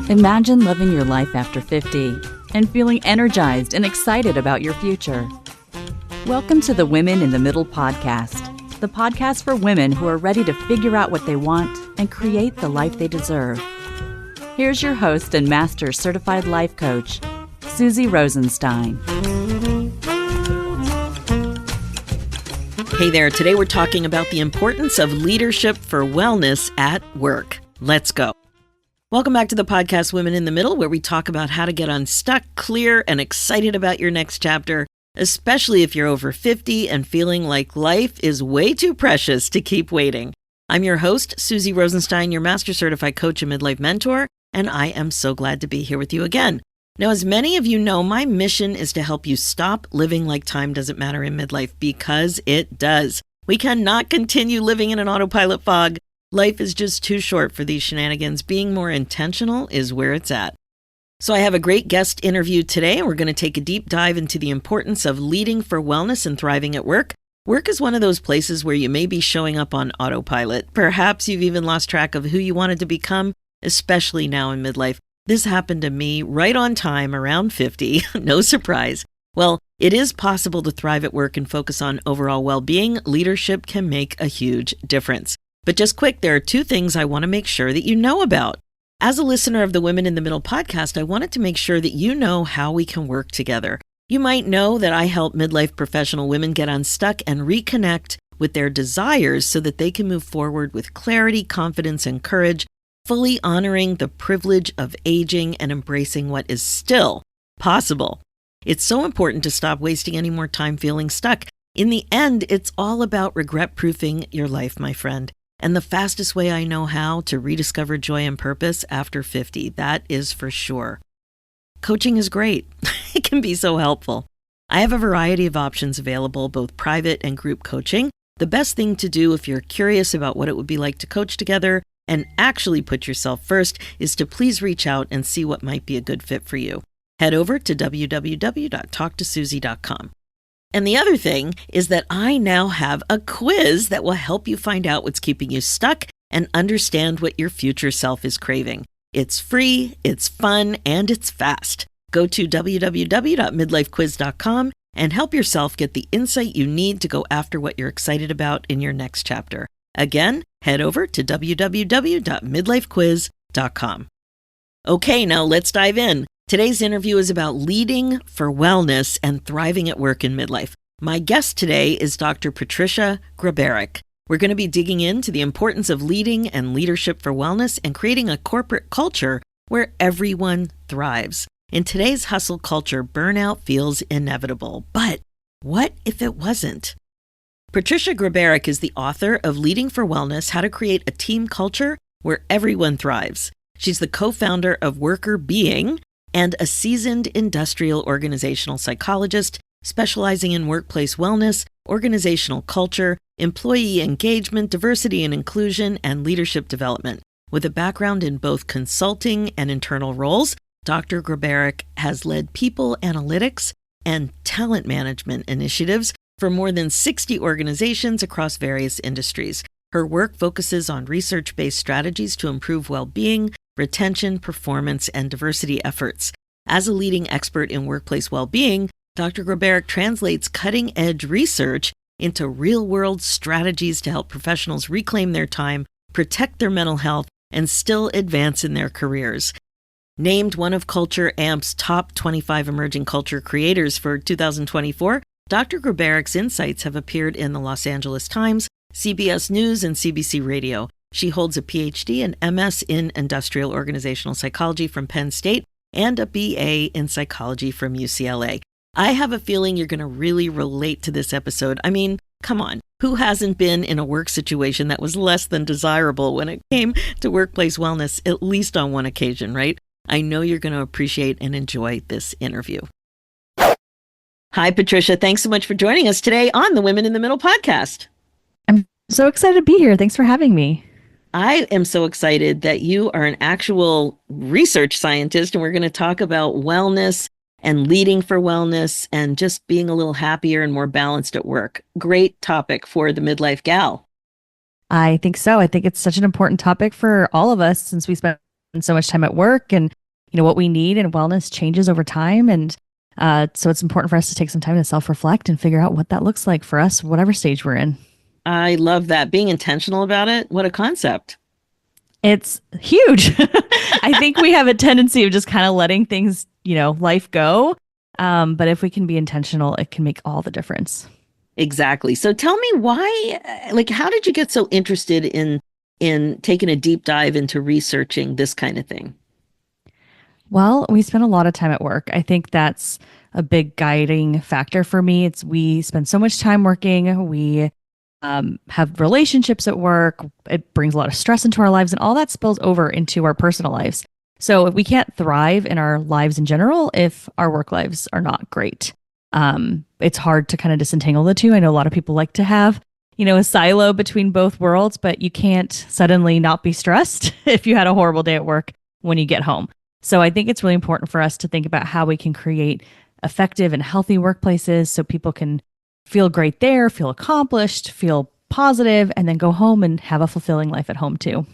Imagine living your life after 50 and feeling energized and excited about your future. Welcome to the Women in the Middle podcast, the podcast for women who are ready to figure out what they want and create the life they deserve. Here's your host and master certified life coach, Susie Rosenstein. Hey there, today we're talking about the importance of leadership for wellness at work. Let's go. Welcome back to the podcast Women in the Middle, where we talk about how to get unstuck, clear, and excited about your next chapter, especially if you're over 50 and feeling like life is way too precious to keep waiting. I'm your host, Susie Rosenstein, your master certified coach and midlife mentor, and I am so glad to be here with you again. Now, as many of you know, my mission is to help you stop living like time doesn't matter in midlife, because it does. We cannot continue living in an autopilot fog. Life is just too short for these shenanigans. Being more intentional is where it's at. So I have a great guest interview today. We're going to take a deep dive into the importance of leading for wellness and thriving at work. Work is one of those places where you may be showing up on autopilot. Perhaps you've even lost track of who you wanted to become, especially now in midlife. This happened to me right on time, around 50. No surprise. Well, it is possible to thrive at work and focus on overall well-being. Leadership can make a huge difference. But just quick, there are two things I want to make sure that you know about. As a listener of the Women in the Middle podcast, I wanted to make sure that you know how we can work together. You might know that I help midlife professional women get unstuck and reconnect with their desires so that they can move forward with clarity, confidence, and courage, fully honoring the privilege of aging and embracing what is still possible. It's so important to stop wasting any more time feeling stuck. In the end, it's all about regret-proofing your life, my friend. And the fastest way I know how to rediscover joy and purpose after 50, that is for sure. Coaching is great. It can be so helpful. I have a variety of options available, both private and group coaching. The best thing to do if you're curious about what it would be like to coach together and actually put yourself first is to please reach out and see what might be a good fit for you. Head over to www.talktosusie.com. And the other thing is that I now have a quiz that will help you find out what's keeping you stuck and understand what your future self is craving. It's free, it's fun, and it's fast. Go to www.midlifequiz.com and help yourself get the insight you need to go after what you're excited about in your next chapter. Again, head over to www.midlifequiz.com. Okay, now let's dive in. Today's interview is about leading for wellness and thriving at work in midlife. My guest today is Dr. Patricia Grabarek. We're going to be digging into the importance of leading and leadership for wellness and creating a corporate culture where everyone thrives. In today's hustle culture, burnout feels inevitable. But what if it wasn't? Patricia Grabarek is the author of Leading for Wellness, How to Create a Team Culture Where Everyone Thrives. She's the co-founder of Workr Beeing and a seasoned industrial organizational psychologist specializing in workplace wellness, organizational culture, employee engagement, diversity and inclusion, and leadership development. With a background in both consulting and internal roles, Dr. Grabarek has led people analytics and talent management initiatives for more than 60 organizations across various industries. Her work focuses on research-based strategies to improve well-being, retention, performance, and diversity efforts. As a leading expert in workplace well-being, Dr. Grabarek translates cutting-edge research into real-world strategies to help professionals reclaim their time, protect their mental health, and still advance in their careers. Named one of Culture Amp's top 25 emerging culture creators for 2024, Dr. Grabarek's insights have appeared in the Los Angeles Times, CBS News, and CBC Radio. She holds a PhD and MS in Industrial Organizational Psychology from Penn State and a BA in Psychology from UCLA. I have a feeling you're going to really relate to this episode. I mean, come on, who hasn't been in a work situation that was less than desirable when it came to workplace wellness, at least on one occasion, right? I know you're going to appreciate and enjoy this interview. Hi, Patricia. Thanks so much for joining us today on the Women in the Middle podcast. I'm so excited to be here. Thanks for having me. I am so excited that you are an actual research scientist, and we're going to talk about wellness and leading for wellness and just being a little happier and more balanced at work. Great topic for the midlife gal. I think so. I think it's such an important topic for all of us since we spend so much time at work and what we need and wellness changes over time. And so it's important for us to take some time to self-reflect and figure out what that looks like for us, whatever stage we're in. I love that. Being intentional about it. What a concept. It's huge. I think we have a tendency of just kind of letting things, life go. But if we can be intentional, it can make all the difference. Exactly. So tell me why, like, how did you get so interested in taking a deep dive into researching this kind of thing? Well, we spend a lot of time at work. I think that's a big guiding factor for me. We spend so much time working. We have relationships at work. It brings a lot of stress into our lives, and all that spills over into our personal lives. So if we can't thrive in our lives in general if our work lives are not great. It's hard to kind of disentangle the two. I know a lot of people like to have, a silo between both worlds, but you can't suddenly not be stressed if you had a horrible day at work when you get home. So I think it's really important for us to think about how we can create effective and healthy workplaces so people can feel great there, feel accomplished, feel positive, and then go home and have a fulfilling life at home too.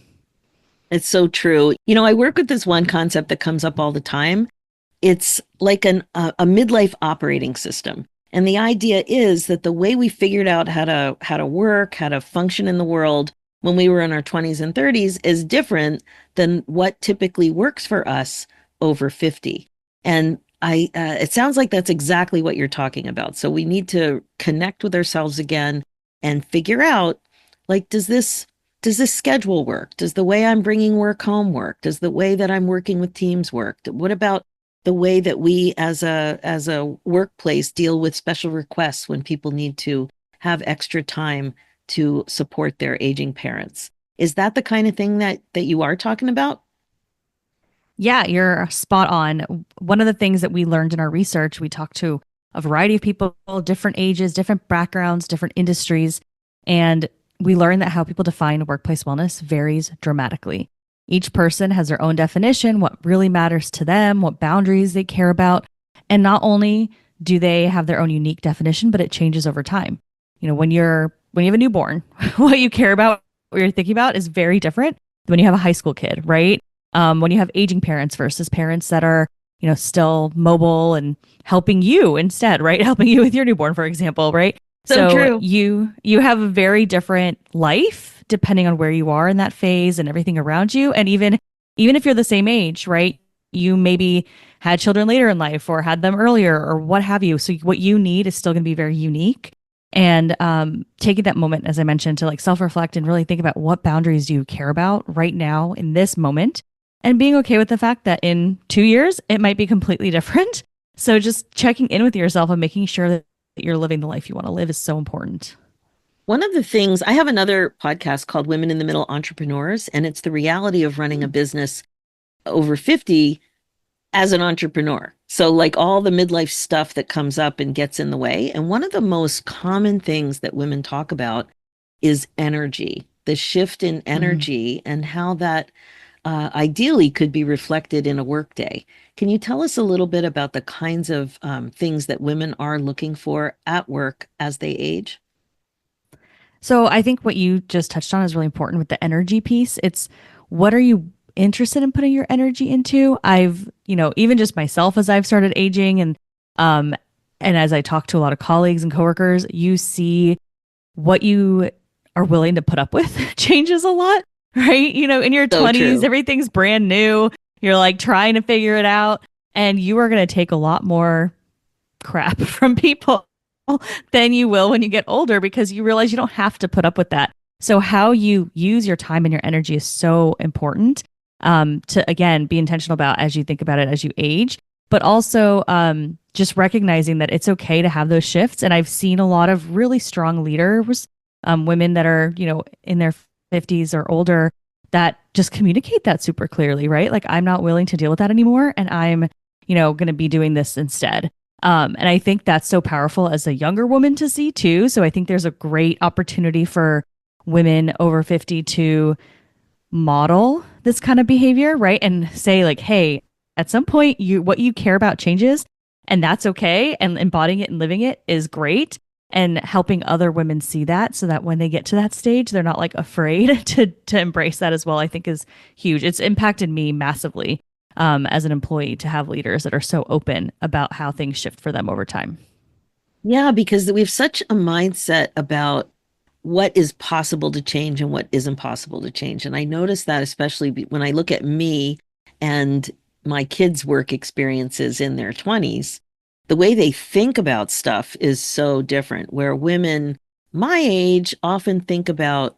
It's so true. I work with this one concept that comes up all the time. It's like a midlife operating system. And the idea is that the way we figured out how to work, how to function in the world when we were in our 20s and 30s is different than what typically works for us over 50. And it sounds like that's exactly what you're talking about. So we need to connect with ourselves again and figure out, like, does this schedule work? Does the way I'm bringing work home work? Does the way that I'm working with teams work? What about the way that we as a workplace deal with special requests when people need to have extra time to support their aging parents? Is that the kind of thing that you are talking about? Yeah, you're spot on. One of the things that we learned in our research, we talked to a variety of people, different ages, different backgrounds, different industries, and we learned that how people define workplace wellness varies dramatically. Each person has their own definition, what really matters to them, what boundaries they care about. And not only do they have their own unique definition, but it changes over time. When you have a newborn, what you care about, what you're thinking about is very different than when you have a high school kid, right? When you have aging parents versus parents that are, still mobile and helping you instead, right? Helping you with your newborn, for example, right? So true. You have a very different life depending on where you are in that phase and everything around you. And even if you're the same age, right? You maybe had children later in life or had them earlier or what have you. So what you need is still going to be very unique. And taking that moment, as I mentioned, to like self-reflect and really think about what boundaries do you care about right now in this moment, and being okay with the fact that in 2 years, it might be completely different. So just checking in with yourself and making sure that you're living the life you want to live is so important. One of the things, I have another podcast called Women in the Middle Entrepreneurs, and it's the reality of running a business over 50 as an entrepreneur. So like all the midlife stuff that comes up and gets in the way. And one of the most common things that women talk about is energy, the shift in energy and how that ideally could be reflected in a workday. Can you tell us a little bit about the kinds of things that women are looking for at work as they age? So I think what you just touched on is really important with the energy piece. It's what are you interested in putting your energy into? I've, even just myself as I've started aging and as I talk to a lot of colleagues and coworkers, you see what you are willing to put up with changes a lot, right? In your So 20s, true. everything's brand new. You're like trying to figure it out, and you are going to take a lot more crap from people than you will when you get older because you realize you don't have to put up with that. So how you use your time and your energy is so important to, again, be intentional about as you think about it as you age, but also just recognizing that it's okay to have those shifts. And I've seen a lot of really strong leaders, women that are, in their 50s or older that just communicate that super clearly, right? Like, I'm not willing to deal with that anymore. And I'm, going to be doing this instead. And I think that's so powerful as a younger woman to see too. So I think there's a great opportunity for women over 50 to model this kind of behavior, right? And say like, hey, at some point what you care about changes, and that's okay. And embodying it and living it is great. and helping other women see that so that when they get to that stage, they're not like afraid to embrace that as well, I think is huge. It's impacted me massively as an employee to have leaders that are so open about how things shift for them over time. Yeah, because we have such a mindset about what is possible to change and what isn't possible to change. And I notice that especially when I look at me and my kids' work experiences in their 20s, the way they think about stuff is so different. Where women my age often think about,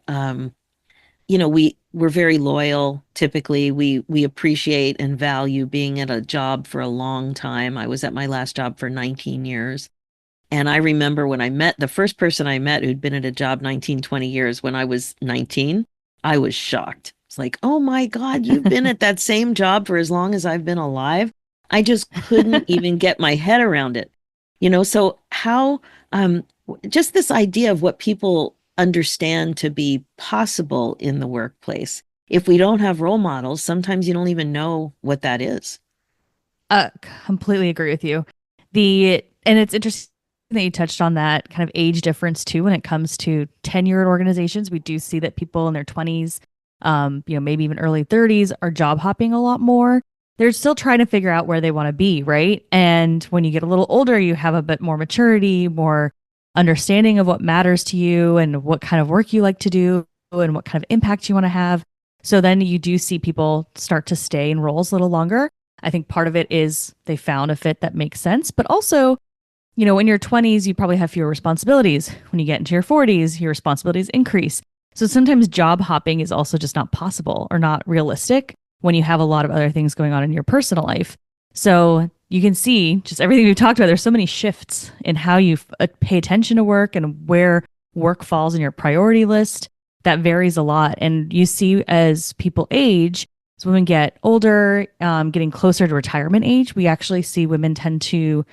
we're very loyal. Typically, we appreciate and value being at a job for a long time. I was at my last job for 19 years. And I remember when I met the first person I met who'd been at a job 19, 20 years when I was 19, I was shocked. It's like, oh my God, you've been at that same job for as long as I've been alive. I just couldn't even get my head around it. So how, just this idea of what people understand to be possible in the workplace. If we don't have role models, sometimes you don't even know what that is. Completely agree with you. And it's interesting that you touched on that kind of age difference too when it comes to tenured organizations. We do see that people in their 20s, maybe even early 30s are job hopping a lot more. They're still trying to figure out where they want to be, right? And when you get a little older, you have a bit more maturity, more understanding of what matters to you and what kind of work you like to do and what kind of impact you want to have. So then you do see people start to stay in roles a little longer. I think part of it is they found a fit that makes sense, but also in your 20s, you probably have fewer responsibilities. When you get into your 40s, your responsibilities increase. So sometimes job hopping is also just not possible or not realistic when you have a lot of other things going on in your personal life. So you can see just everything we've talked about. There's so many shifts in how you pay attention to work and where work falls in your priority list. That varies a lot. And you see as people age, as women get older, getting closer to retirement age, we actually see women tend to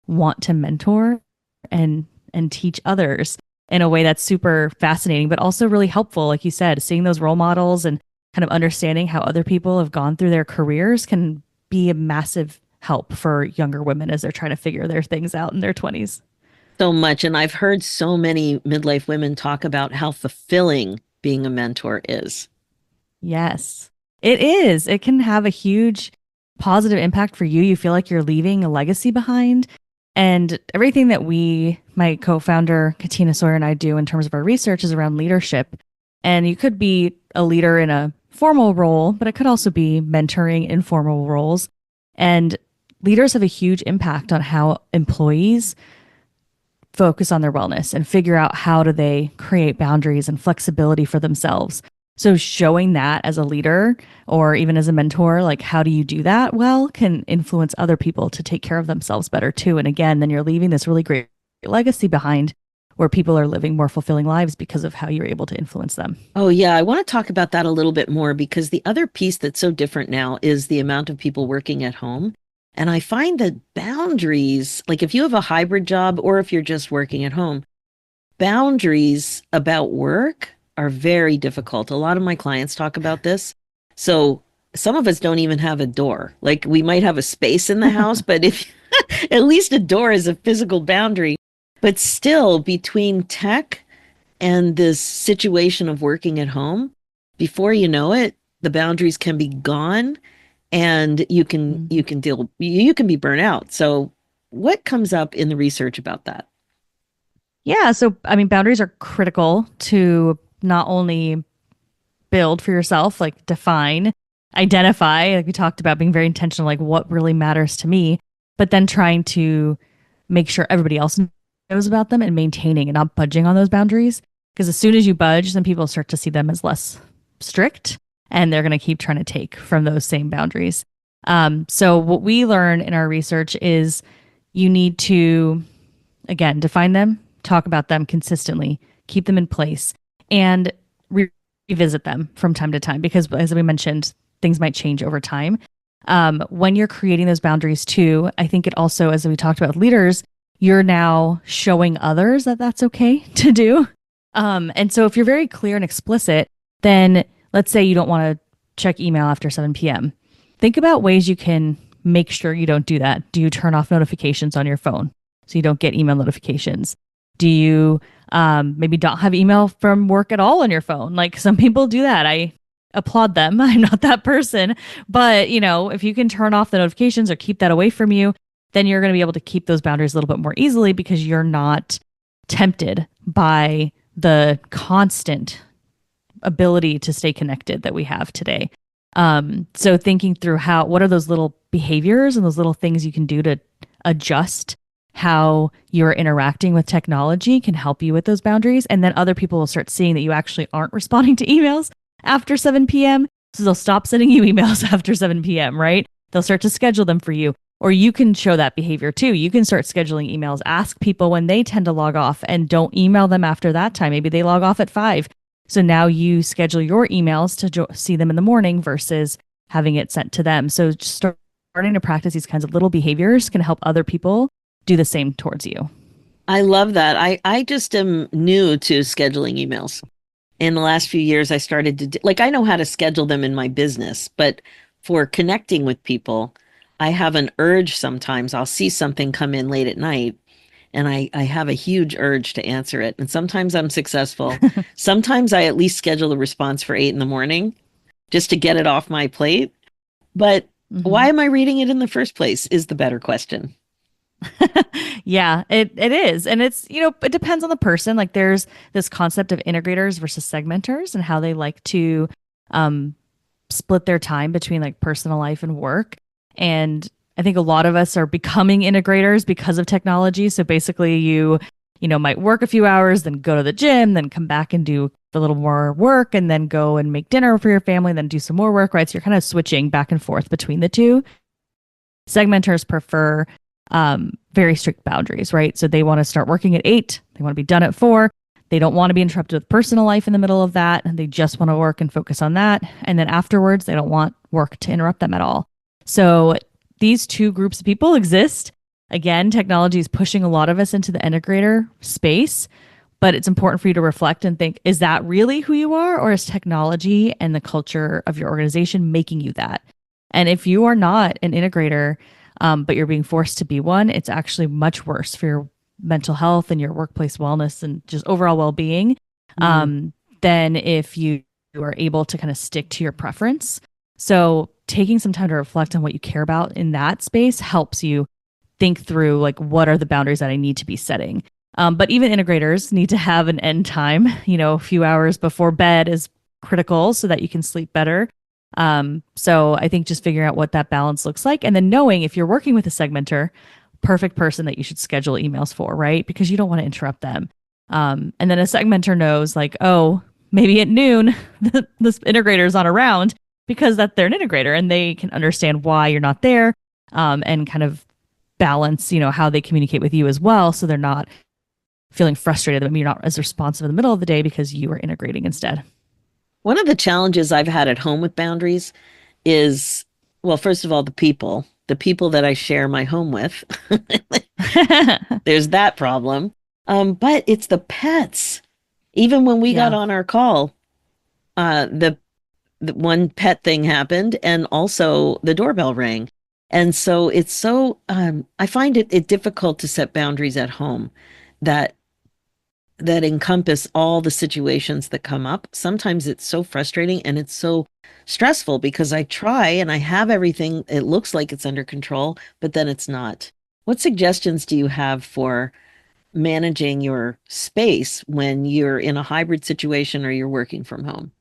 want to mentor and teach others in a way that's super fascinating, but also really helpful. Like you said, seeing those role models and kind of understanding how other people have gone through their careers can be a massive help for younger women as they're trying to figure their things out in their 20s. So much. And I've heard so many midlife women talk about how fulfilling being a mentor is. Yes, it is. It can have a huge positive impact for you. You feel like you're leaving a legacy behind. And everything that my co-founder, Katina Sawyer, and I do in terms of our research is around leadership. And you could be a leader in a formal role, but it could also be mentoring informal roles. And leaders have a huge impact on how employees focus on their wellness and figure out how do they create boundaries and flexibility for themselves. So showing that as a leader or even as a mentor, like how do you do that well, can influence other people to take care of themselves better too. And again, then you're leaving this really great legacy behind where people are living more fulfilling lives because of how you're able to influence them. Oh, yeah. I want to talk about that a little bit more because the other piece that's so different now is the amount of people working at home. And I find that boundaries, like if you have a hybrid job or if you're just working at home, boundaries about work are very difficult. A lot of my clients talk about this. So some of us don't even have a door. Like we might have a space in the house, but if at least a door is a physical boundary. But still, between tech and this situation of working at home, before you know it, the boundaries can be gone and you can be burnt out. So what comes up in the research about that? Yeah. So, I mean, boundaries are critical to not only build for yourself, like define, identify, like we talked about being very intentional, like what really matters to me, but then trying to make sure everybody else knows about them and maintaining and not budging on those boundaries. Because as soon as you budge, then people start to see them as less strict and they're going to keep trying to take from those same boundaries. So what we learn in our research is you need to, again, define them, talk about them consistently, keep them in place, and revisit them from time to time. Because as we mentioned, things might change over time. When you're creating those boundaries too, I think it also, as we talked about with leaders, you're now showing others that that's okay to do. And so if you're very clear and explicit, then let's say you don't want to check email after 7 p.m. Think about ways you can make sure you don't do that. Do you turn off notifications on your phone so you don't get email notifications? Do you maybe don't have email from work at all on your phone? Like some people do that. I applaud them. I'm not that person. But, if you can turn off the notifications or keep that away from you, then you're going to be able to keep those boundaries a little bit more easily because you're not tempted by the constant ability to stay connected that we have today. So thinking through what are those little behaviors and those little things you can do to adjust how you're interacting with technology can help you with those boundaries. And then other people will start seeing that you actually aren't responding to emails after 7 p.m. So they'll stop sending you emails after 7 p.m., right? They'll start to schedule them for you. Or you can show that behavior too. You can start scheduling emails. Ask people when they tend to log off and don't email them after that time. Maybe they log off at 5. So now you schedule your emails to see them in the morning versus having it sent to them. So just starting to practice these kinds of little behaviors can help other people do the same towards you. I love that. I just am new to scheduling emails. In the last few years, I started to, I know how to schedule them in my business, but for connecting with people, I have an urge sometimes. I'll see something come in late at night and I have a huge urge to answer it. And sometimes I'm successful. Sometimes I at least schedule a response for 8 a.m. just to get it off my plate. But why am I reading it in the first place is the better question. Yeah, it is. And it's, it depends on the person. Like there's this concept of integrators versus segmenters and how they like to split their time between like personal life and work. And I think a lot of us are becoming integrators because of technology. So basically you might work a few hours, then go to the gym, then come back and do a little more work and then go and make dinner for your family, then do some more work, right? So you're kind of switching back and forth between the two. Segmenters prefer very strict boundaries, right? So they want to start working at 8. They want to be done at 4. They don't want to be interrupted with personal life in the middle of that. And they just want to work and focus on that. And then afterwards, they don't want work to interrupt them at all. So these two groups of people exist. Again, technology is pushing a lot of us into the integrator space, but it's important for you to reflect and think, is that really who you are? Or is technology and the culture of your organization making you that? And if you are not an integrator, but you're being forced to be one, it's actually much worse for your mental health and your workplace wellness and just overall well-being than if you are able to kind of stick to your preference. So taking some time to reflect on what you care about in that space helps you think through what are the boundaries that I need to be setting. But even integrators need to have an end time. A few hours before bed is critical so that you can sleep better. So I think just figuring out what that balance looks like and then knowing if you're working with a segmenter, perfect person that you should schedule emails for, right? Because you don't want to interrupt them. And then a segmenter knows maybe at noon, this integrator is not around because they're an integrator and they can understand why you're not there and kind of balance, how they communicate with you as well. So they're not feeling frustrated that maybe you're not as responsive in the middle of the day because you are integrating instead. One of the challenges I've had at home with boundaries is, well, first of all, the people that I share my home with. There's that problem. But it's the pets. Even when we got on our call, the one pet thing happened and also the doorbell rang. And so it's so, I find it difficult to set boundaries at home that encompass all the situations that come up. Sometimes it's so frustrating and it's so stressful because I try and I have everything. It looks like it's under control, but then it's not. What suggestions do you have for managing your space when you're in a hybrid situation or you're working from home?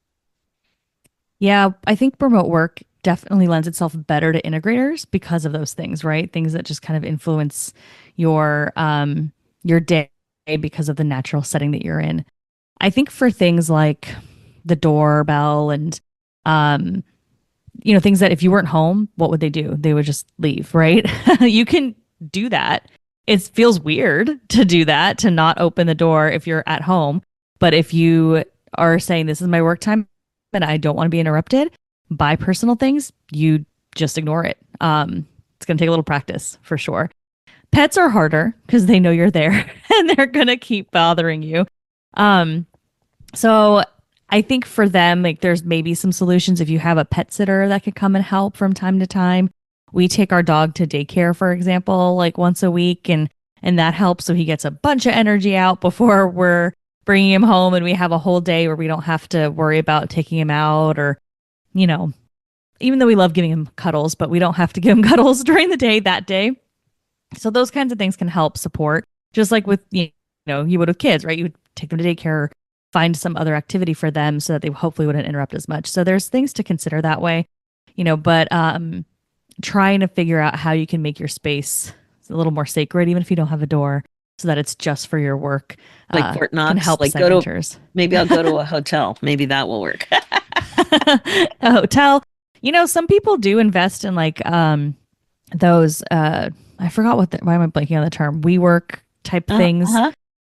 Yeah, I think remote work definitely lends itself better to integrators because of those things, right? Things that just kind of influence your day because of the natural setting that you're in. I think for things like the doorbell and things that if you weren't home, what would they do? They would just leave, right? You can do that. It feels weird to do that, to not open the door if you're at home. But if you are saying this is my work time and I don't want to be interrupted by personal things, you just ignore it. It's going to take a little practice for sure. Pets are harder because they know you're there and they're going to keep bothering you. So I think for them, there's maybe some solutions. If you have a pet sitter that could come and help from time to time. We take our dog to daycare, for example, once a week and And that helps. So he gets a bunch of energy out before we're bringing him home and we have a whole day where we don't have to worry about taking him out or, you know, even though we love giving him cuddles, but we don't have to give him cuddles during the day that day. So those kinds of things can help support, just like with, you would with kids, right? You would take them to daycare, find some other activity for them so that they hopefully wouldn't interrupt as much. So there's things to consider that way, but trying to figure out how you can make your space a little more sacred, even if you don't have a door, so that it's just for your work. Like Fort Knox, can help like maybe I'll go to a hotel. Maybe that will work. A hotel. Some people do invest in like those, I forgot why am I blanking on the term? WeWork type things.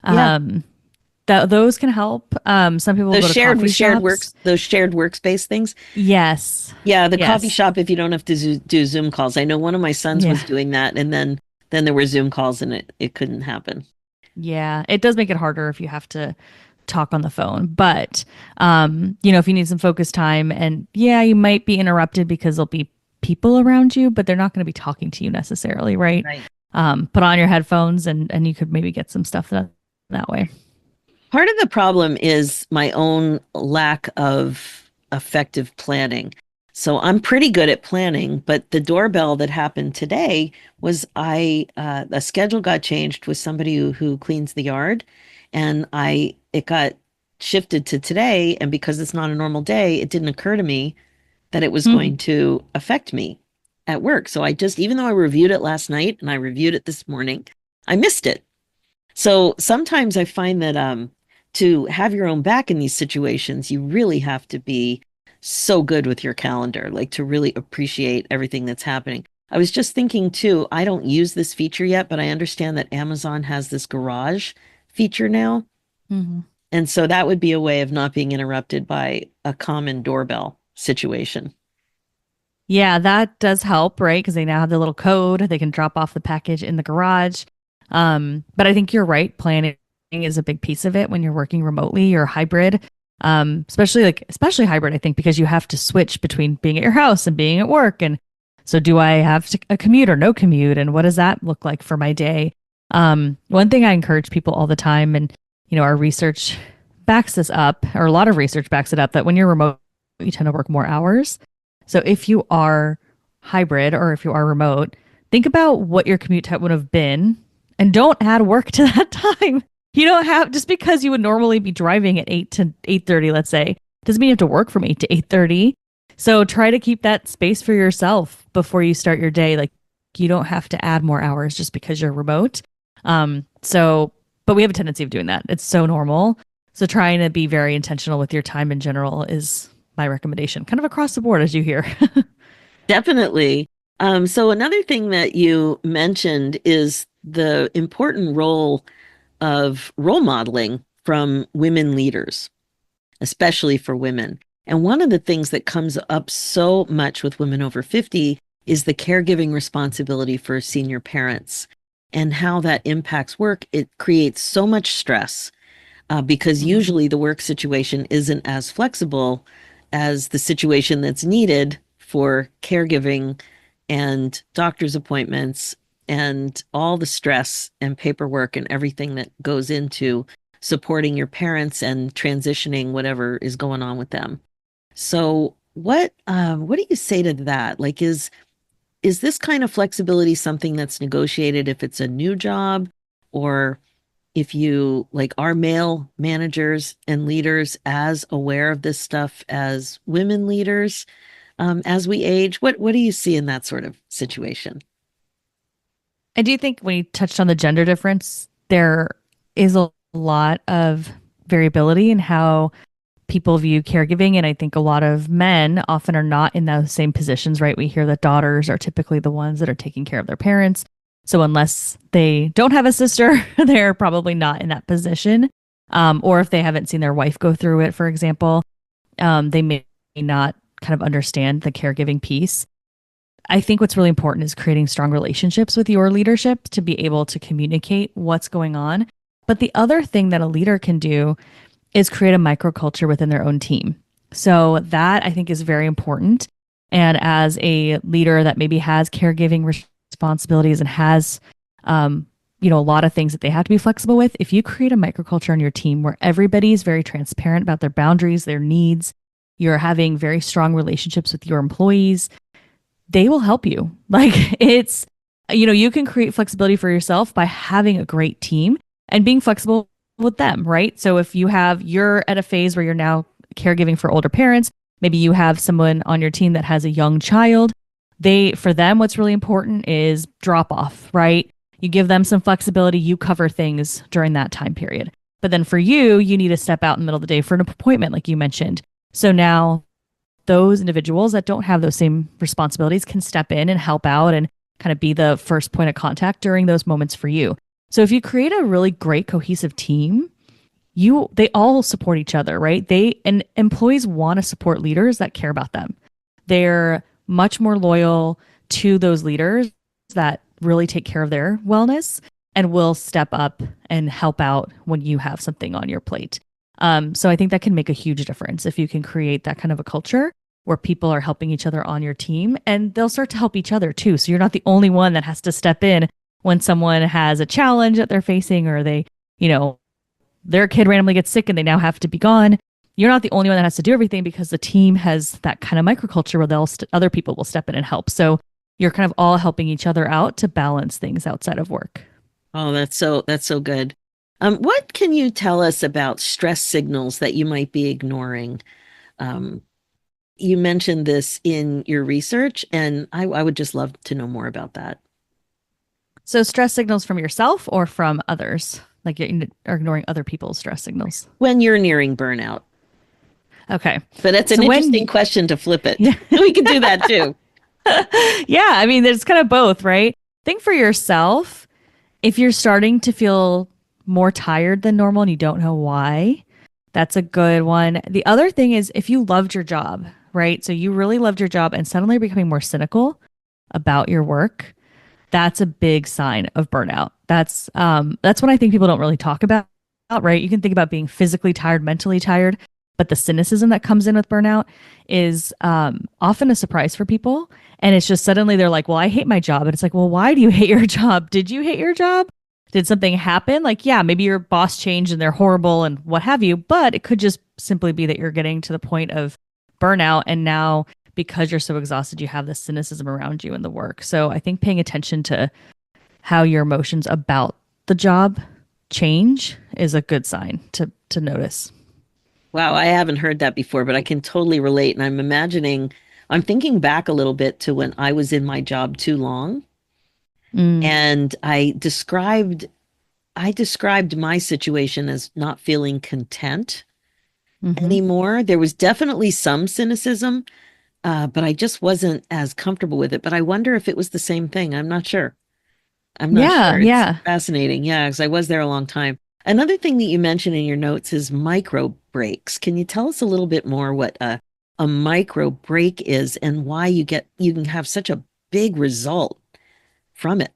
Yeah. Those can help. Some people those go to coffee shops. Those shared workspace things. Yes. Yeah, the coffee shop if you don't have to do Zoom calls. I know one of my sons was doing that, and then there were Zoom calls, and it couldn't happen. Yeah, it does make it harder if you have to talk on the phone. But if you need some focus time, and you might be interrupted because there'll be people around you, but they're not going to be talking to you necessarily, right? Put on your headphones, and you could maybe get some stuff that way. Part of the problem is my own lack of effective planning. So I'm pretty good at planning, but the doorbell that happened today was a schedule got changed with somebody who cleans the yard, and it got shifted to today. And because it's not a normal day, it didn't occur to me that it was going to affect me at work. So even though I reviewed it last night and I reviewed it this morning, I missed it. So sometimes I find that to have your own back in these situations, you really have to be so good with your calendar, like to really appreciate everything that's happening. I was just thinking too, I don't use this feature yet, but I understand that Amazon has this garage feature now. Mm-hmm. And so that would be a way of not being interrupted by a common doorbell situation. Yeah, that does help, right? Because they now have the little code. They can drop off the package in the garage. But I think you're right. Planning is a big piece of it when you're working remotely or hybrid. Especially hybrid, I think, because you have to switch between being at your house and being at work. And so do I have a commute or no commute? And what does that look like for my day? One thing I encourage people all the time, and, our research backs this up, or a lot of research backs it up, that when you're remote, you tend to work more hours. So if you are hybrid or if you are remote, think about what your commute time would have been and don't add work to that time. You don't have, just because you would normally be driving at 8 to 8:30, let's say, doesn't mean you have to work from 8 to 8:30. So try to keep that space for yourself before you start your day. Like, you don't have to add more hours just because you're remote. But we have a tendency of doing that. It's so normal. So trying to be very intentional with your time in general is my recommendation, kind of across the board, as you hear. Definitely. So another thing that you mentioned is the important role of role modeling from women leaders, especially for women. And one of the things that comes up so much with women over 50 is the caregiving responsibility for senior parents and how that impacts work. It creates so much stress because usually the work situation isn't as flexible as the situation that's needed for caregiving and doctor's appointments and all the stress and paperwork and everything that goes into supporting your parents and transitioning whatever is going on with them. So what do you say to that? Like, is this kind of flexibility something that's negotiated if it's a new job, or if you are male managers and leaders as aware of this stuff as women leaders as we age? What do you see in that sort of situation? I do think when you touched on the gender difference, there is a lot of variability in how people view caregiving. And I think a lot of men often are not in those same positions, right? We hear that daughters are typically the ones that are taking care of their parents. So unless they don't have a sister, they're probably not in that position. Or if they haven't seen their wife go through it, for example, they may not kind of understand the caregiving piece. I think what's really important is creating strong relationships with your leadership to be able to communicate what's going on. But the other thing that a leader can do is create a microculture within their own team. So that I think is very important. And as a leader that maybe has caregiving responsibilities and has a lot of things that they have to be flexible with. If you create a microculture on your team where everybody's very transparent about their boundaries, their needs, you're having very strong relationships with your employees, they will help you. Like it's, you can create flexibility for yourself by having a great team and being flexible with them, right? So if you're at a phase where you're now caregiving for older parents, maybe you have someone on your team that has a young child, for them, what's really important is drop off, right? You give them some flexibility, you cover things during that time period. But then for you need to step out in the middle of the day for an appointment, like you mentioned. So now those individuals that don't have those same responsibilities can step in and help out and kind of be the first point of contact during those moments for you. So if you create a really great cohesive team, they all support each other, right? And employees want to support leaders that care about them. They're much more loyal to those leaders that really take care of their wellness and will step up and help out when you have something on your plate. So I think that can make a huge difference if you can create that kind of a culture where people are helping each other on your team, and they'll start to help each other too. So you're not the only one that has to step in when someone has a challenge that they're facing, or their kid randomly gets sick and they now have to be gone. You're not the only one that has to do everything, because the team has that kind of microculture where other people will step in and help. So you're kind of all helping each other out to balance things outside of work. Oh, that's so good. What can you tell us about stress signals that you might be ignoring? You mentioned this in your research, and I would just love to know more about that. So stress signals from yourself or from others? Like you're ignoring other people's stress signals? When you're nearing burnout. Okay. But that's an interesting question to flip it. Yeah. We can do that too. Yeah. I mean, there's kind of both, right? Think for yourself, if you're starting to feel more tired than normal and you don't know why, that's a good one. The other thing is if you loved your job, right? So you really loved your job and suddenly you're becoming more cynical about your work. That's a big sign of burnout. That's what I think people don't really talk about, right? You can think about being physically tired, mentally tired, but the cynicism that comes in with burnout is often a surprise for people. And it's just suddenly they're like, well, I hate my job. And it's like, well, why do you hate your job? Did you hate your job? Did something happen? Like, yeah, maybe your boss changed and they're horrible and what have you, but it could just simply be that you're getting to the point of burnout. And now because you're so exhausted, you have this cynicism around you in the work. So I think paying attention to how your emotions about the job change is a good sign to notice. Wow, I haven't heard that before, but I can totally relate. And I'm thinking back a little bit to when I was in my job too long. And I described my situation as not feeling content anymore. There was definitely some cynicism, but I just wasn't as comfortable with it. But I wonder if it was the same thing. I'm not sure. It's fascinating. Yeah, because I was there a long time. Another thing that you mentioned in your notes is micro breaks. Can you tell us a little bit more what a micro break is and why you can have such a big result from it?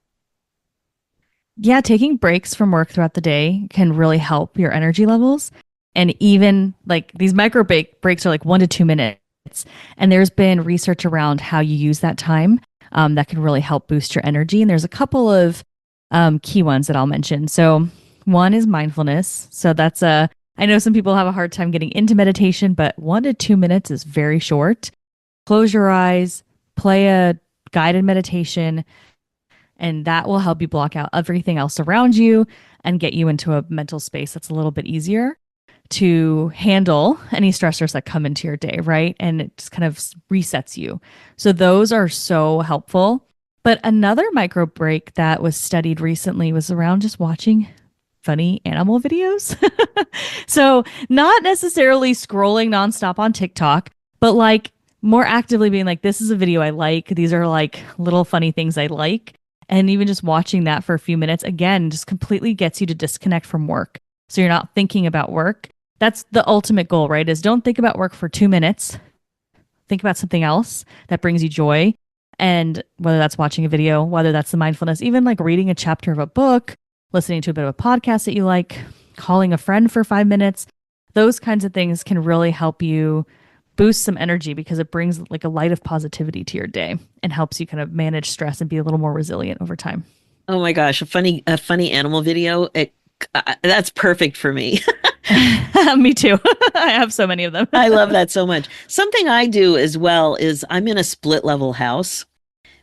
Yeah, taking breaks from work throughout the day can really help your energy levels. And even like these micro breaks are like 1 to 2 minutes. And there's been research around how you use that time that can really help boost your energy. And there's a couple of key ones that I'll mention. So one is mindfulness. So I know some people have a hard time getting into meditation, but 1 to 2 minutes is very short. Close your eyes, play a guided meditation, and that will help you block out everything else around you and get you into a mental space that's a little bit easier to handle any stressors that come into your day, right? And it just kind of resets you. So those are so helpful. But another micro break that was studied recently was around just watching funny animal videos. So not necessarily scrolling nonstop on TikTok, but like more actively being like, this is a video I like. These are like little funny things I like. And even just watching that for a few minutes, again, just completely gets you to disconnect from work. So you're not thinking about work. That's the ultimate goal, right? Is don't think about work for 2 minutes. Think about something else that brings you joy. And whether that's watching a video, whether that's the mindfulness, even like reading a chapter of a book, listening to a bit of a podcast that you like, calling a friend for 5 minutes, those kinds of things can really help you boost some energy because it brings like a light of positivity to your day and helps you kind of manage stress and be a little more resilient over time. Oh my gosh, a funny animal video. That's perfect for me. Me too. I have so many of them. I love that so much. Something I do as well is I'm in a split level house.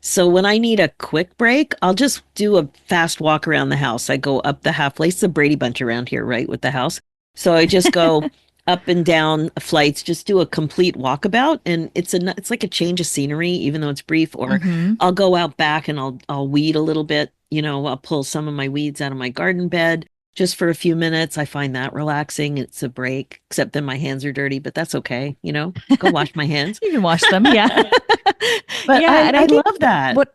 So when I need a quick break, I'll just do a fast walk around the house. I go up the halfway. It's the Brady Bunch around here, right, with the house. So I just go up and down flights, just do a complete walkabout, and it's like a change of scenery, even though it's brief. Or Hmm. I'll go out back and I'll weed a little bit. I'll pull some of my weeds out of my garden bed just for a few minutes. I find that relaxing. It's a break, except then my hands are dirty, but that's okay. Go wash my hands. You can wash them. Yeah. But Yeah. I, And I I think love that. what,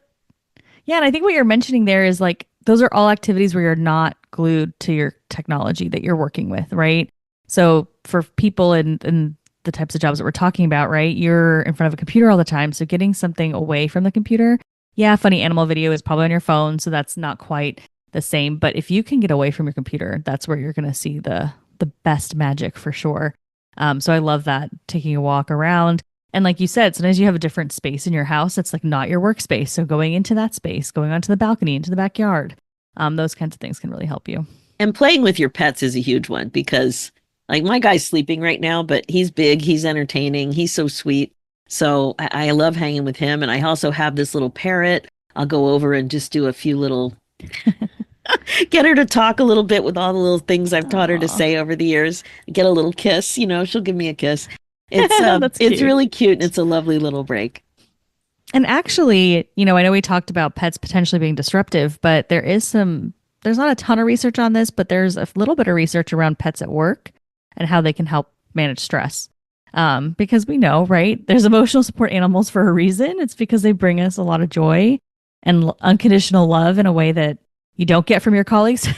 yeah. And I think what you're mentioning there is like, those are all activities where you're not glued to your technology that you're working with, right? So for people in the types of jobs that we're talking about, right? You're in front of a computer all the time. So getting something away from the computer, yeah, funny animal video is probably on your phone. So that's not quite the same. But if you can get away from your computer, that's where you're going to see the best magic for sure. So I love that, taking a walk around. And like you said, sometimes you have a different space in your house. It's like not your workspace. So going into that space, going onto the balcony, into the backyard, those kinds of things can really help you. And playing with your pets is a huge one because, like, my guy's sleeping right now, but he's big, he's entertaining, he's so sweet. So I love hanging with him. And I also have this little parrot. I'll go over and just do a few little, get her to talk a little bit with all the little things I've taught her to Aw, say over the years. Get a little kiss, she'll give me a kiss. that's It's cute. really cute and it's a lovely little break. And actually, I know we talked about pets potentially being disruptive, but there's not a ton of research on this, but there's a little bit of research around pets at work and how they can help manage stress. Because we know, right? There's emotional support animals for a reason. It's because they bring us a lot of joy and unconditional love in a way that you don't get from your colleagues,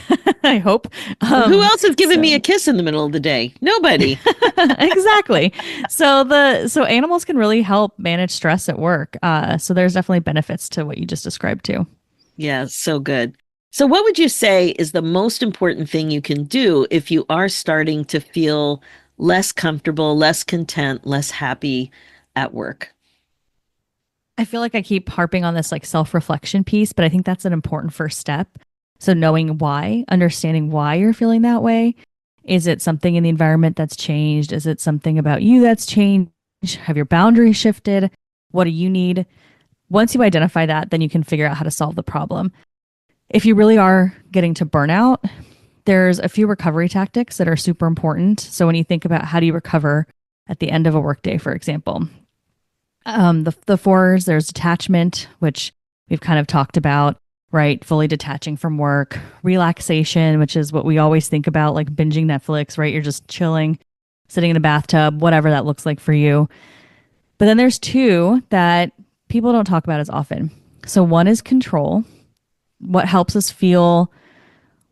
I hope. Who else has given me So a kiss in the middle of the day? Nobody. exactly. So animals can really help manage stress at work. So there's definitely benefits to what you just described too. Yeah, so good. So, what would you say is the most important thing you can do if you are starting to feel less comfortable, less content, less happy at work? I feel like I keep harping on this like self-reflection piece, but I think that's an important first step. So knowing why, understanding why you're feeling that way. Is it something in the environment that's changed? Is it something about you that's changed? Have your boundaries shifted? What do you need? Once you identify that, then you can figure out how to solve the problem. If you really are getting to burnout, there's a few recovery tactics that are super important. So when you think about how do you recover at the end of a workday, for example, the fours, there's detachment, which we've kind of talked about, right? Fully detaching from work, relaxation, which is what we always think about, like binging Netflix, right? You're just chilling, sitting in a bathtub, whatever that looks like for you. But then there's two that people don't talk about as often. So one is control. What helps us feel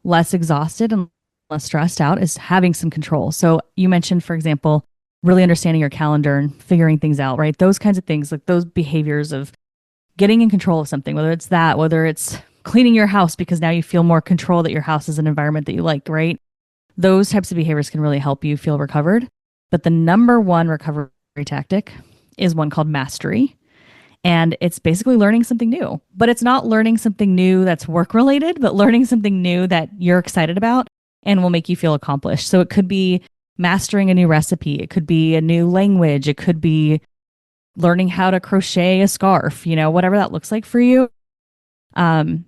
less exhausted and less stressed out is having some control. So you mentioned, for example, really understanding your calendar and figuring things out, right? Those kinds of things, like those behaviors of getting in control of something, whether it's cleaning your house because now you feel more control that your house is an environment that you like, right? Those types of behaviors can really help you feel recovered. But the number one recovery tactic is one called mastery. And it's basically learning something new, but it's not learning something new that's work related, but learning something new that you're excited about and will make you feel accomplished. So it could be mastering a new recipe. It could be a new language. It could be learning how to crochet a scarf, whatever that looks like for you. Can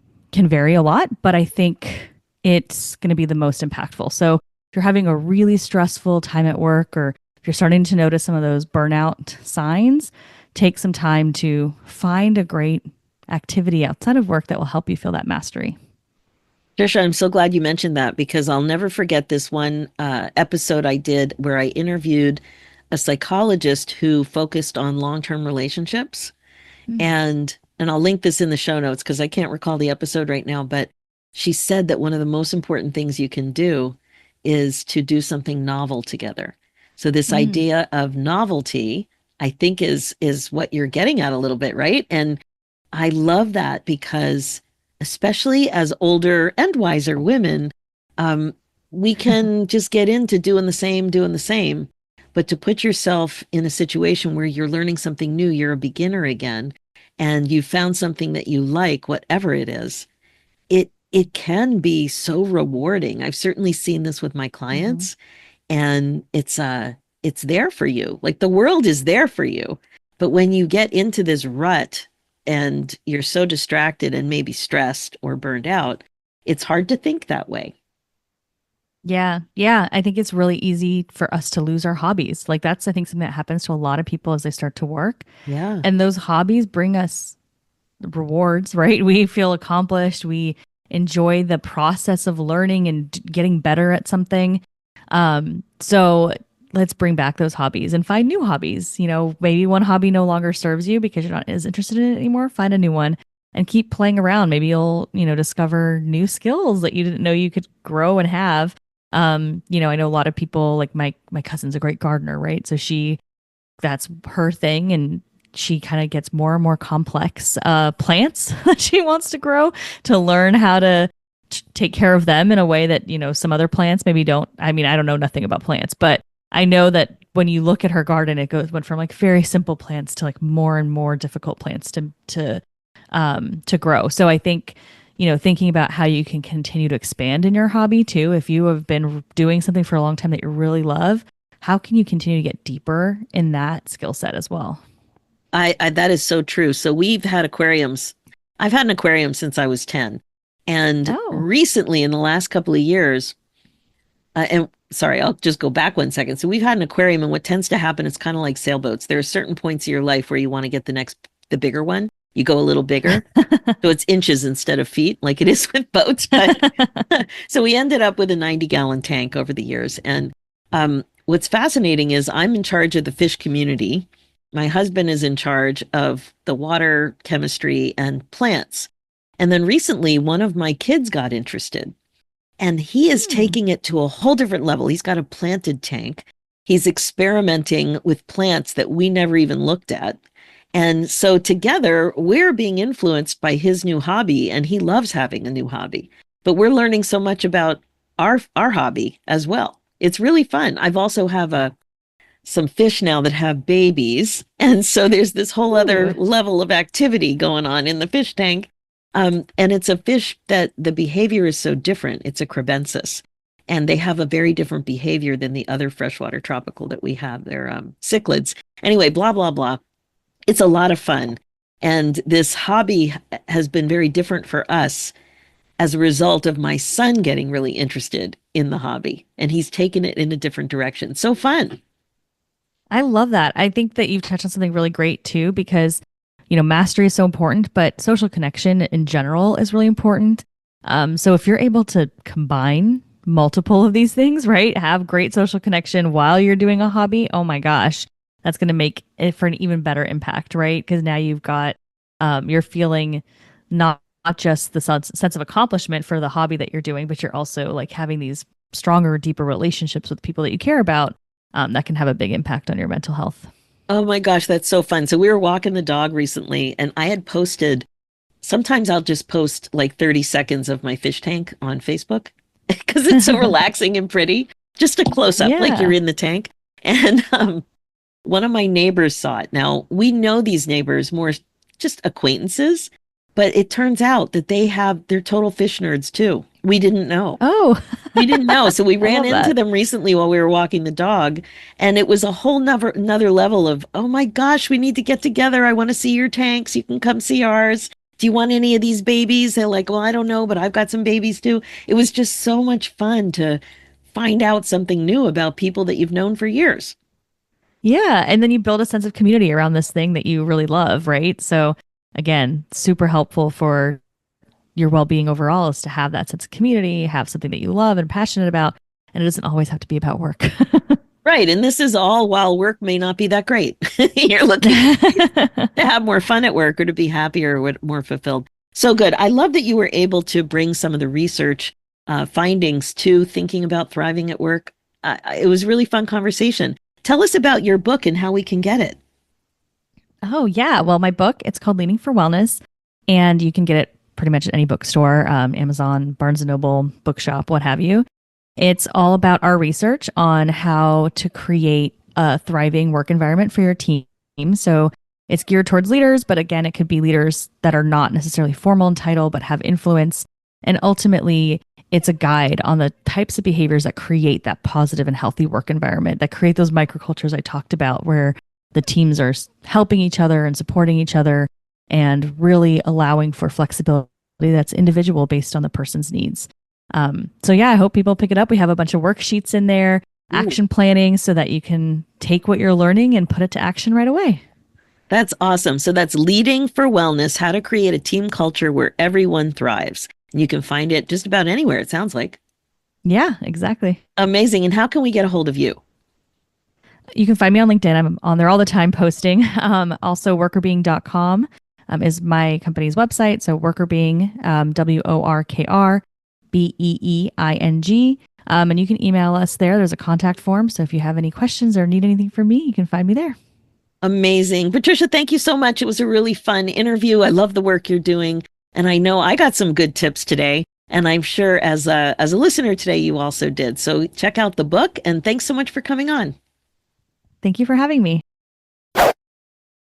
vary a lot, but I think it's going to be the most impactful. So if you're having a really stressful time at work, or if you're starting to notice some of those burnout signs, take some time to find a great activity outside of work that will help you feel that mastery. Trisha, I'm so glad you mentioned that because I'll never forget this one episode I did where I interviewed a psychologist who focused on long-term relationships. Mm. And I'll link this in the show notes because I can't recall the episode right now, but she said that one of the most important things you can do is to do something novel together. So this Mm. idea of novelty, I think is what you're getting at a little bit, right? And I love that because especially as older and wiser women, um, we can just get into doing the same. But to put yourself in a situation where you're learning something new, you're a beginner again, and you found something that you like, whatever it is, it can be so rewarding. I've certainly seen this with my Mm-hmm. clients, and it's there for you. Like the world is there for you. But when you get into this rut and you're so distracted and maybe stressed or burned out, it's hard to think that way. Yeah. Yeah. I think it's really easy for us to lose our hobbies. Like that's, I think, something that happens to a lot of people as they start to work. Yeah. And those hobbies bring us rewards, right? We feel accomplished. We enjoy the process of learning and getting better at something. So let's bring back those hobbies and find new hobbies. You know, maybe one hobby no longer serves you because you're not as interested in it anymore. Find a new one and keep playing around. Maybe you'll, discover new skills that you didn't know you could grow and have. I know a lot of people like my cousin's a great gardener, right? So that's her thing, and she kind of gets more and more complex plants that she wants to grow to learn how to take care of them in a way that some other plants maybe don't. I mean, I don't know nothing about plants, but I know that when you look at her garden, went from like very simple plants to like more and more difficult plants to grow. So I think, thinking about how you can continue to expand in your hobby too. If you have been doing something for a long time that you really love, how can you continue to get deeper in that skill set as well? I that is so true. So we've had aquariums. I've had an aquarium since I was 10. And Oh. recently in the last couple of years, and sorry, I'll just go back 1 second. So we've had an aquarium, and what tends to happen is kind of like sailboats. There are certain points of your life where you want to get the bigger one. You go a little bigger. So it's inches instead of feet, like it is with boats. But so we ended up with a 90-gallon tank over the years. And what's fascinating is I'm in charge of the fish community. My husband is in charge of the water chemistry and plants. And then recently, one of my kids got interested, and he is Hmm. taking it to a whole different level. He's got a planted tank. He's experimenting with plants that we never even looked at. And so together, we're being influenced by his new hobby, and he loves having a new hobby. But we're learning so much about our hobby as well. It's really fun. I've also have some fish now that have babies, and so there's this whole other Ooh. level of activity going on in the fish tank. And it's a fish that the behavior is so different. It's a crebensis, and they have a very different behavior than the other freshwater tropical that we have. They're cichlids. Anyway, blah blah blah. It's a lot of fun. And this hobby has been very different for us as a result of my son getting really interested in the hobby. And he's taken it in a different direction. So fun. I love that. I think that you've touched on something really great too, because, mastery is so important, but social connection in general is really important. So if you're able to combine multiple of these things, right? Have great social connection while you're doing a hobby. Oh my gosh, that's going to make it for an even better impact, right? Because now you've got, you're feeling not just the sense of accomplishment for the hobby that you're doing, but you're also like having these stronger, deeper relationships with people that you care about, that can have a big impact on your mental health. Oh my gosh, that's so fun. So we were walking the dog recently, and I had posted, sometimes I'll just post like 30 seconds of my fish tank on Facebook because it's so relaxing and pretty. Just a close up, like you're Yeah. in the tank. And one of my neighbors saw it. Now, we know these neighbors more just acquaintances, but it turns out that they're total fish nerds too. We didn't know. Oh, We didn't know. So we I ran love into that. them recently while we were walking the dog, and it was a whole another level of, oh my gosh, we need to get together. I want to see your tanks. You can come see ours. Do you want any of these babies? They're like, well, I don't know, but I've got some babies too. It was just so much fun to find out something new about people that you've known for years. Yeah. And then you build a sense of community around this thing that you really love, right? So, again, super helpful for your well being overall is to have that sense of community, have something that you love and passionate about. And it doesn't always have to be about work. Right. And this is all while work may not be that great. You're looking to have more fun at work or to be happier or more fulfilled. So good. I love that you were able to bring some of the research findings to thinking about thriving at work. It was a really fun conversation. Tell us about your book and how we can get it. Oh, yeah. Well, my book, it's called Leaning for Wellness, and you can get it pretty much at any bookstore, Amazon, Barnes and Noble, Bookshop, what have you. It's all about our research on how to create a thriving work environment for your team. So it's geared towards leaders, but again, it could be leaders that are not necessarily formal in title, but have influence. And ultimately, it's a guide on the types of behaviors that create that positive and healthy work environment, that create those microcultures I talked about, where the teams are helping each other and supporting each other and really allowing for flexibility that's individual based on the person's needs. So yeah, I hope people pick it up. We have a bunch of worksheets in there, action planning, so that you can take what you're learning and put it to action right away. That's awesome. So that's Leading for Wellness, How to Create a Team Culture Where Everyone Thrives. And you can find it just about anywhere, it sounds like. Yeah, exactly. Amazing. And how can we get a hold of you? You can find me on LinkedIn. I'm on there all the time posting. Also, workrbeeing.com is my company's website. So Workr Beeing, WORKR BEEING. And you can email us there. There's a contact form. So if you have any questions or need anything from me, you can find me there. Amazing. Patricia, thank you so much. It was a really fun interview. I love the work you're doing. And I know I got some good tips today. And I'm sure as a listener today, you also did. So check out the book. And thanks so much for coming on. Thank you for having me.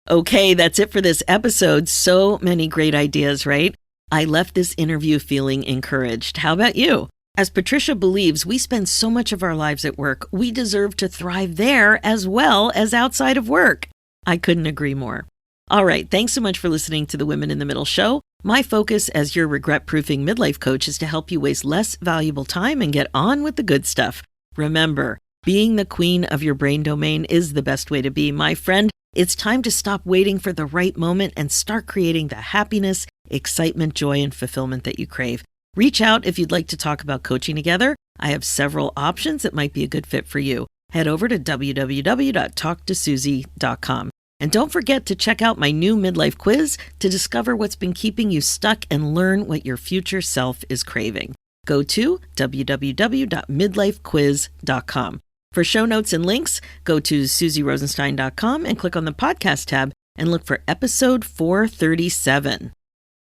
Okay, that's it for this episode. So many great ideas, right? I left this interview feeling encouraged. How about you? As Patricia believes we spend so much of our lives at work, we deserve to thrive there as well as outside of work. I couldn't agree more. All right, thanks so much for listening to the Women in the Middle show. My focus as your regret-proofing midlife coach is to help you waste less valuable time and get on with the good stuff. Remember, being the queen of your brain domain is the best way to be, my friend. It's time to stop waiting for the right moment and start creating the happiness, excitement, joy, and fulfillment that you crave. Reach out if you'd like to talk about coaching together. I have several options that might be a good fit for you. Head over to www.talktosusie.com. And don't forget to check out my new midlife quiz to discover what's been keeping you stuck and learn what your future self is craving. Go to www.midlifequiz.com. For show notes and links, go to susierosenstein.com and click on the podcast tab and look for episode 437.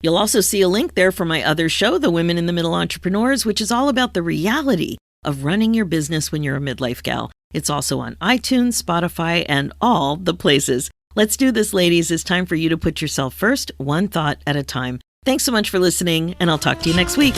You'll also see a link there for my other show, The Women in the Middle Entrepreneurs, which is all about the reality of running your business when you're a midlife gal. It's also on iTunes, Spotify, and all the places. Let's do this, ladies. It's time for you to put yourself first, one thought at a time. Thanks so much for listening, and I'll talk to you next week.